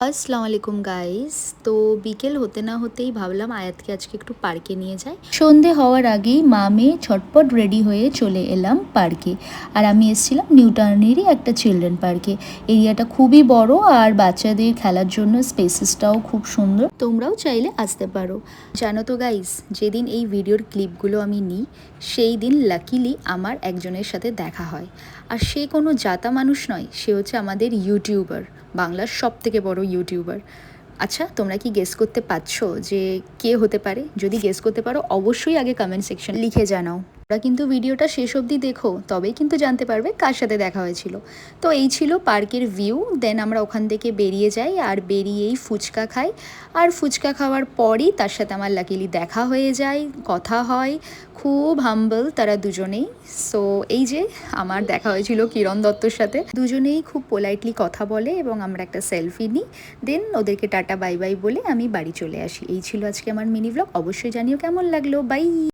আসসালামু আলাইকুম গাইস। তো বিকেল হতে না হতেই ভাবলাম আয়াতকে আজকে একটু পার্কে নিয়ে যাই। সন্ধে হওয়ার আগেই মা মেয়ে ছটপট রেডি হয়ে চলে এলাম পার্কে। আর আমি এসেছিলাম নিউ টাউনেরই একটা চিলড্রেন পার্কে। এরিয়াটা খুবই বড় আর বাচ্চাদের খেলার জন্য স্পেসেসটাও খুব সুন্দর। তোমরাও চাইলে আসতে পারো। জানো তো গাইস, যেদিন এই ভিডিওর ক্লিপগুলো আমি নিই সেই দিন লাকিলি আমার একজনের সাথে দেখা হয়। আর সে কোনো জাতা মানুষ নয়, সে হচ্ছে আমাদের ইউটিউবার, বাংলার সবথেকে বড় ইউটিউবার। আচ্ছা, তোমরা কি গেস করতে পারছো যে কে হতে পারে? যদি গেস করতে পারো অবশ্যই আগে কমেন্ট সেকশন লিখে জানাও। তোমরা কিন্তু ভিডিওটা শেষ অবধি দেখো, তবেই কিন্তু জানতে পারবে কার সাথে দেখা হয়েছিল। তো এই ছিল পার্কের ভিউ। দেন আমরা ওখান থেকে বেরিয়ে যাই আর বেরিয়েই ফুচকা খাই। আর ফুচকা খাওয়ার পরই তার সাথে আমার লাকিলি দেখা হয়ে যায়, কথা হয়। খুব হাম্বল তারা দুজনেই। সো এই যে আমার দেখা হয়েছিল কিরণ দত্তর সাথে। দুজনেই খুব পোলাইটলি কথা বলে এবং আমরা একটা সেলফি নিই। দেন ওদেরকে টাটা বাই বাই বলে আমি বাড়ি চলে আসি। এই ছিল আজকে আমার মিনি ব্লগ। অবশ্যই জানিও কেমন লাগলো। বাই।